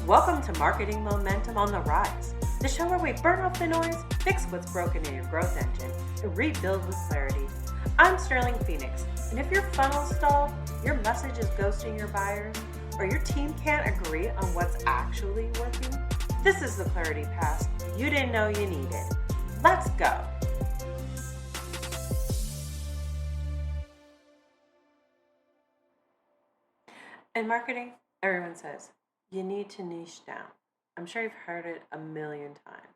Welcome to Marketing Momentum on the Rise, the show where we burn off the noise, fix what's broken in your growth engine, and rebuild with clarity. I'm Sterling Phoenix, and if your funnel's stalled, your message is ghosting your buyers, or your team can't agree on what's actually working, this is the clarity pass you didn't know you needed. Let's go. In marketing, everyone says, you need to niche down. I'm sure you've heard it a million times.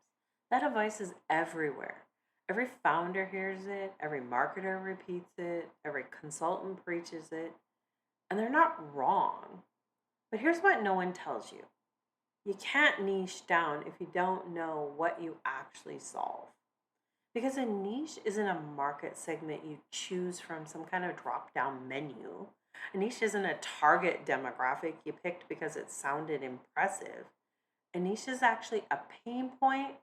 That advice is everywhere. Every founder hears it, every marketer repeats it, every consultant preaches it, and they're not wrong. But here's what no one tells you. You can't niche down if you don't know what you actually solve. Because a niche isn't a market segment you choose from some kind of drop-down menu. A niche isn't a target demographic you picked because it sounded impressive. A niche is actually a pain point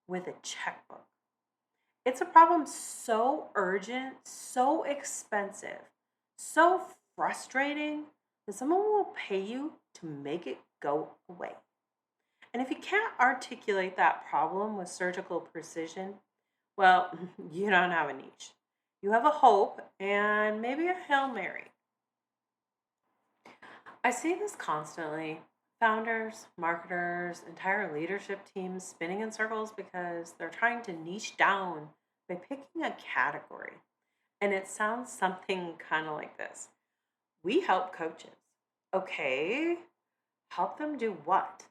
with a checkbook. It's a problem so urgent, so expensive, so frustrating that someone will pay you to make it go away. And if you can't articulate that problem with surgical precision, well, you don't have a niche. You have a hope and maybe a Hail Mary. I see this constantly. Founders, marketers, entire leadership teams spinning in circles because they're trying to niche down by picking a category. And it sounds something kind of like this. We help coaches. Okay, help them do what?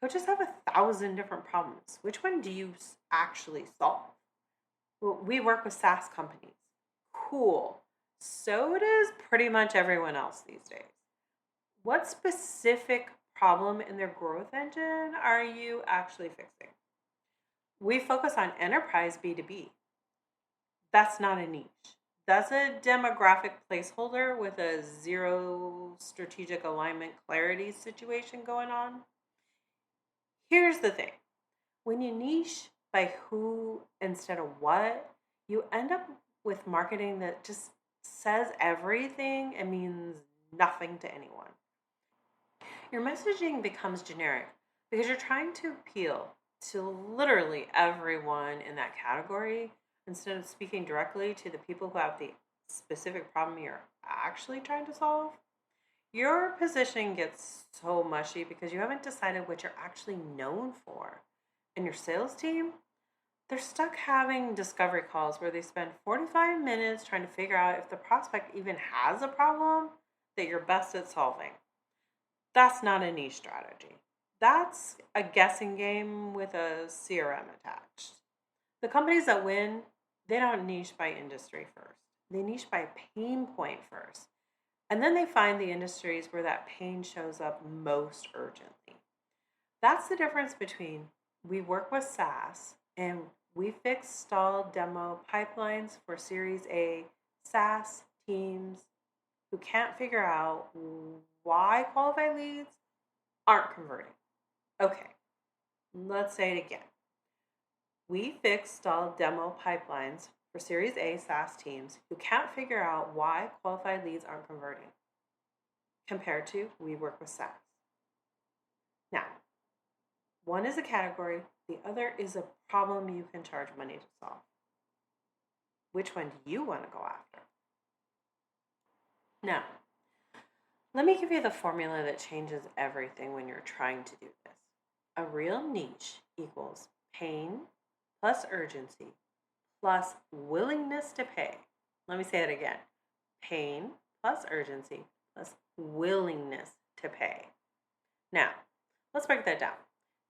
Coaches have 1,000 different problems. Which one do you actually solve? Well, we work with SaaS companies. Cool. So does pretty much everyone else these days. What specific problem in their growth engine are you actually fixing? We focus on enterprise B2B. That's not a niche. That's a demographic placeholder with a zero strategic alignment clarity situation going on. Here's the thing. When you niche by who instead of what, you end up with marketing that just says everything and means nothing to anyone. Your messaging becomes generic because you're trying to appeal to literally everyone in that category instead of speaking directly to the people who have the specific problem you're actually trying to solve. Your positioning gets so mushy because you haven't decided what you're actually known for. And your sales team, they're stuck having discovery calls where they spend 45 minutes trying to figure out if the prospect even has a problem that you're best at solving. That's not a niche strategy. That's a guessing game with a CRM attached. The companies that win, they don't niche by industry first. They niche by pain point first. And then they find the industries where that pain shows up most urgently. That's the difference between we work with SaaS and we fix stalled demo pipelines for Series A SaaS teams who can't figure out why qualified leads aren't converting. Okay, let's say it again. We fix stalled demo pipelines for Series A SaaS teams who can't figure out why qualified leads aren't converting, compared to we work with SaaS. Now, one is a category, the other is a problem you can charge money to solve. Which one do you want to go after? Now, let me give you the formula that changes everything when you're trying to do this. A real niche equals pain plus urgency plus willingness to pay. Let me say it again. Pain plus urgency plus willingness to pay. Now, let's break that down.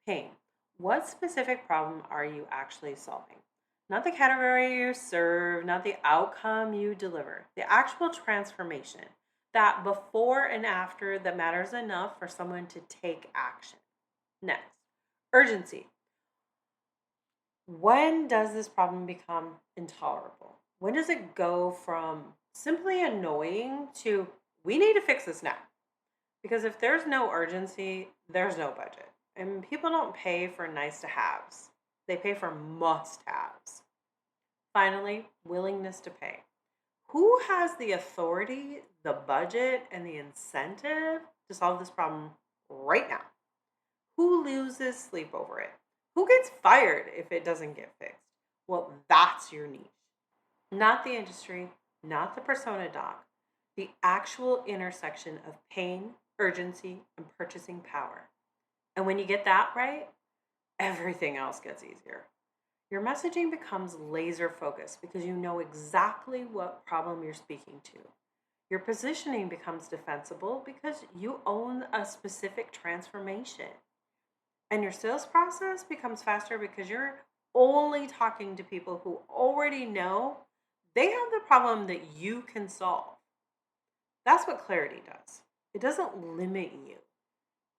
Pain. What specific problem are you actually solving? Not the category you serve, not the outcome you deliver, the actual transformation. That before and after that matters enough for someone to take action. Next, urgency. When does this problem become intolerable? When does it go from simply annoying to we need to fix this now? Because if there's no urgency, there's no budget. And people don't pay for nice to haves. They pay for must haves. Finally, willingness to pay. Who has the authority, the budget, and the incentive to solve this problem right now? Who loses sleep over it? Who gets fired if it doesn't get fixed? Well, that's your niche. Not the industry, not the persona doc, the actual intersection of pain, urgency, and purchasing power. And when you get that right, everything else gets easier. Your messaging becomes laser focused because you know exactly what problem you're speaking to. Your positioning becomes defensible because you own a specific transformation. And your sales process becomes faster because you're only talking to people who already know they have the problem that you can solve. That's what clarity does. It doesn't limit you,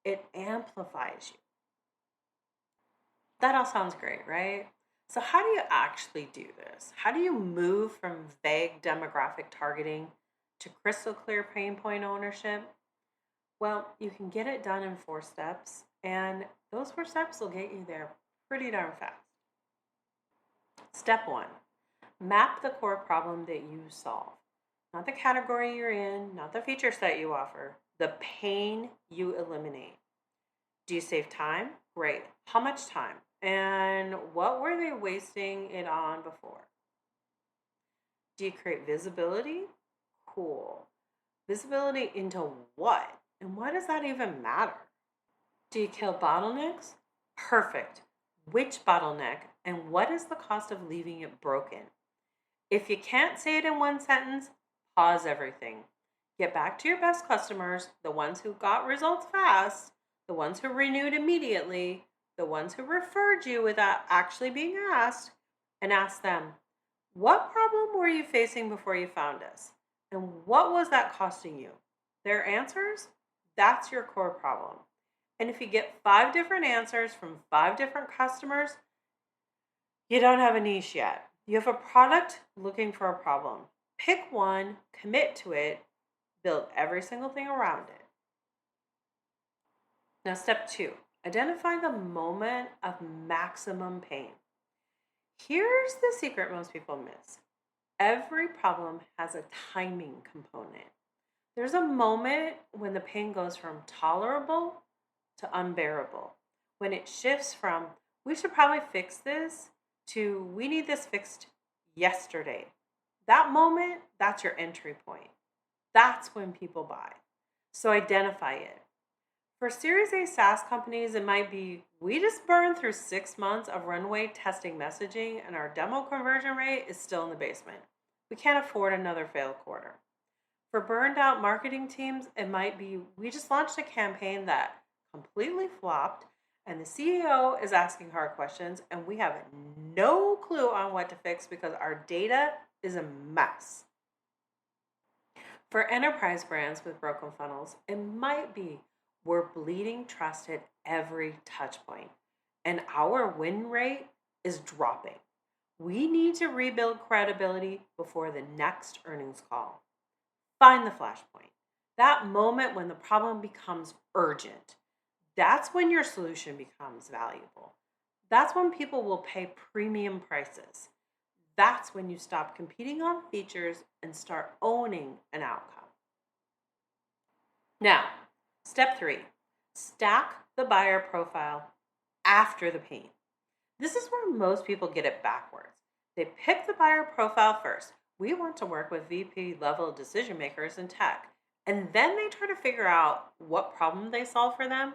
it amplifies you. That all sounds great, right? So, how do you actually do this? How do you move from vague demographic targeting to crystal clear pain point ownership? Well, you can get it done in 4 steps, and those 4 steps will get you there pretty darn fast. Step one, map the core problem that you solve. Not the category you're in, not the feature set you offer, the pain you eliminate. Do you save time? Great. How much time? And what were they wasting it on before? Do you create visibility? Cool. Visibility into what? And why does that even matter? Do you kill bottlenecks? Perfect. Which bottleneck and what is the cost of leaving it broken? If you can't say it in one sentence, pause everything. Get back to your best customers, the ones who got results fast, the ones who renewed immediately, the ones who referred you without actually being asked, and ask them, what problem were you facing before you found us? And what was that costing you? Their answers? That's your core problem. And if you get 5 different answers from 5 different customers, you don't have a niche yet. You have a product looking for a problem. Pick one, commit to it, build every single thing around it. Now, step 2, identify the moment of maximum pain. Here's the secret most people miss. Every problem has a timing component. There's a moment when the pain goes from tolerable to unbearable, when it shifts from, we should probably fix this, to, we need this fixed yesterday. That moment, that's your entry point. That's when people buy. So identify it. For Series A SaaS companies, it might be, we just burned through 6 months of runway testing messaging and our demo conversion rate is still in the basement. We can't afford another failed quarter. For burned out marketing teams, it might be, we just launched a campaign that completely flopped and the CEO is asking hard questions and we have no clue on what to fix because our data is a mess. For enterprise brands with broken funnels, it might be, we're bleeding trust at every touch point, and our win rate is dropping. We need to rebuild credibility before the next earnings call. Find the flashpoint. That moment when the problem becomes urgent. That's when your solution becomes valuable. That's when people will pay premium prices. That's when you stop competing on features and start owning an outcome. Now, step 3, stack the buyer profile after the pain. This is where most people get it backwards. They pick the buyer profile first. We want to work with VP level decision makers in tech. And then they try to figure out what problem they solve for them.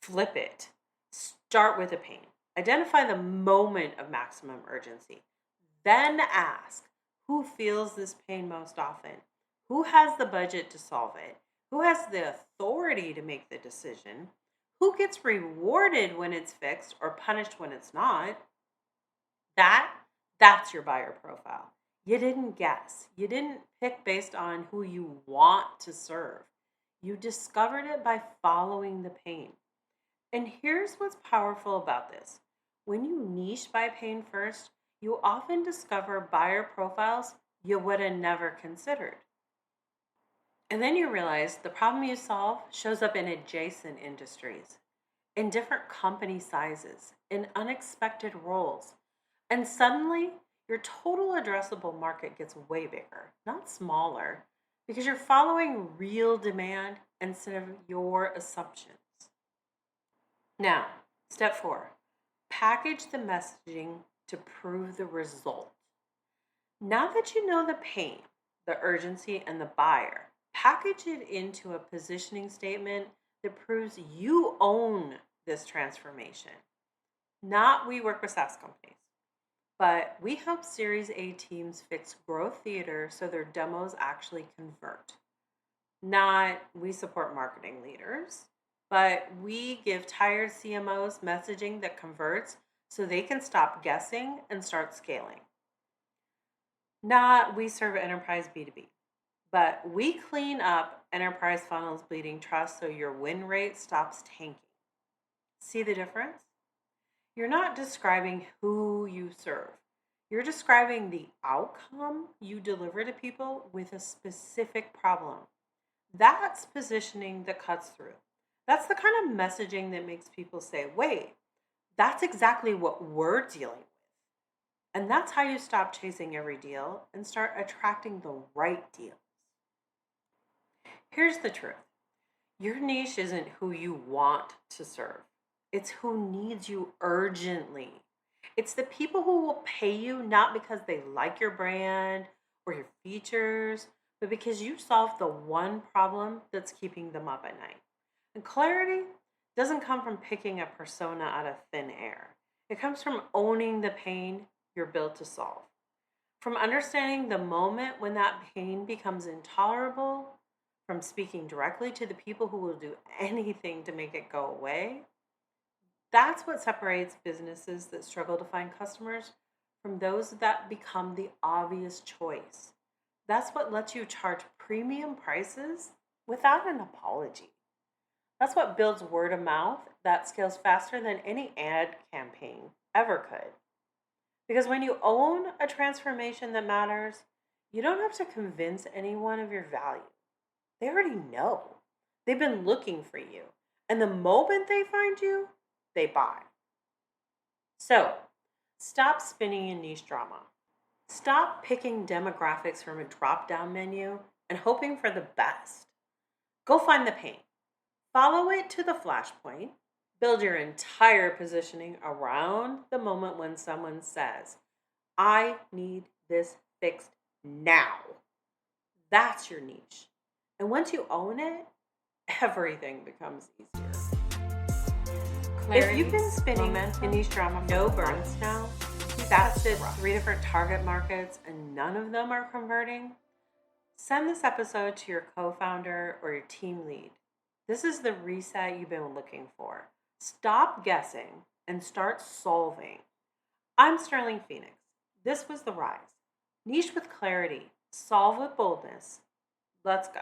Flip it. Start with the pain. Identify the moment of maximum urgency. Then ask, who feels this pain most often? Who has the budget to solve it? Who has the authority to make the decision? Who gets rewarded when it's fixed or punished when it's not? That's your buyer profile. You didn't guess. You didn't pick based on who you want to serve. You discovered it by following the pain. And here's what's powerful about this. When you niche by pain first, you often discover buyer profiles you would have never considered. And then you realize the problem you solve shows up in adjacent industries, in different company sizes, in unexpected roles. And suddenly, your total addressable market gets way bigger, not smaller, because you're following real demand instead of your assumptions. Now, step 4, package the messaging to prove the result. Now that you know the pain, the urgency, and the buyer, package it into a positioning statement that proves you own this transformation. Not we work with SaaS companies, but we help Series A teams fix growth theater so their demos actually convert. Not we support marketing leaders, but we give tired CMOs messaging that converts so they can stop guessing and start scaling. Not we serve enterprise B2B, but we clean up enterprise funnels bleeding trust so your win rate stops tanking. See the difference? You're not describing who you serve. You're describing the outcome you deliver to people with a specific problem. That's positioning that cuts through. That's the kind of messaging that makes people say, wait, that's exactly what we're dealing with. And that's how you stop chasing every deal and start attracting the right deals. Here's the truth. Your niche isn't who you want to serve. It's who needs you urgently. It's the people who will pay you not because they like your brand or your features, but because you solve the one problem that's keeping them up at night. And clarity doesn't come from picking a persona out of thin air. It comes from owning the pain you're built to solve. From understanding the moment when that pain becomes intolerable, from speaking directly to the people who will do anything to make it go away. That's what separates businesses that struggle to find customers from those that become the obvious choice. That's what lets you charge premium prices without an apology. That's what builds word of mouth that scales faster than any ad campaign ever could. Because when you own a transformation that matters, you don't have to convince anyone of your value. They already know. They've been looking for you. And the moment they find you, they buy. So, stop spinning in niche drama. Stop picking demographics from a drop-down menu and hoping for the best. Go find the pain. Follow it to the flashpoint. Build your entire positioning around the moment when someone says, I need this fixed now. That's your niche. And once you own it, everything becomes easier. Clarity, if you've been spinning in niche drama for months now, you've tested 3 different target markets and none of them are converting, send this episode to your co-founder or your team lead. This is the reset you've been looking for. Stop guessing and start solving. I'm Sterling Phoenix. This was The Rise. Niche with clarity. Solve with boldness. Let's go.